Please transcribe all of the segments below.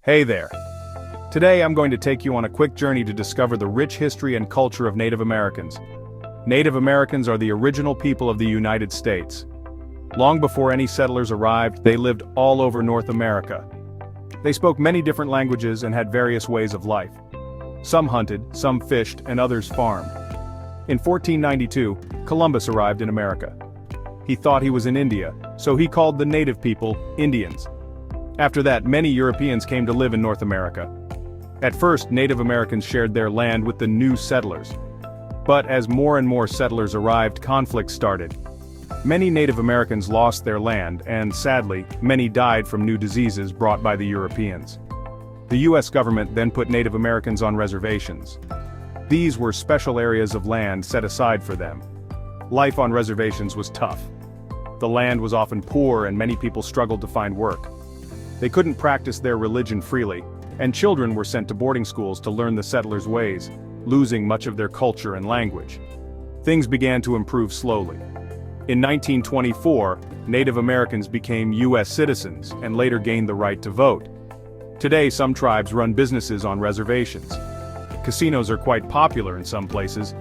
Hey there. Today I'm going to take you on a quick journey to discover the rich history and culture of Native Americans. Native Americans are the original people of the United States. Long before any settlers arrived, they lived all over North America. They spoke many different languages and had various ways of life. Some hunted, some fished, and others farmed. In 1492, Columbus arrived in America. He thought he was in India, so he called the native people Indians. After that, many Europeans came to live in North America. At first, Native Americans shared their land with the new settlers. But as more and more settlers arrived, conflicts started. Many Native Americans lost their land, and sadly, many died from new diseases brought by the Europeans. The US government then put Native Americans on reservations. These were special areas of land set aside for them. Life on reservations was tough. The land was often poor and many people struggled to find work. They couldn't practice their religion freely, and children were sent to boarding schools to learn the settlers' ways, losing much of their culture and language. Things began to improve slowly. In 1924, Native Americans became US citizens and later gained the right to vote. Today, some tribes run businesses on reservations. Casinos are quite popular in some places.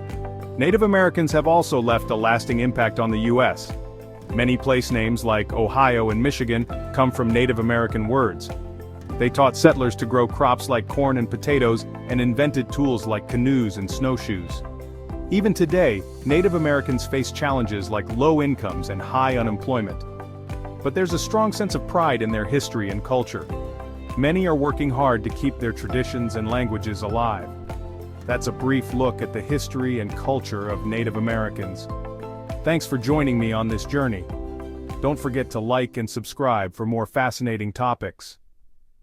Native Americans have also left a lasting impact on the US. Many place names like Ohio and Michigan come from Native American words. They taught settlers to grow crops like corn and potatoes and invented tools like canoes and snowshoes. Even today, Native Americans face challenges like low incomes and high unemployment. But there's a strong sense of pride in their history and culture. Many are working hard to keep their traditions and languages alive. That's a brief look at the history and culture of Native Americans. Thanks for joining me on this journey. Don't forget to like and subscribe for more fascinating topics.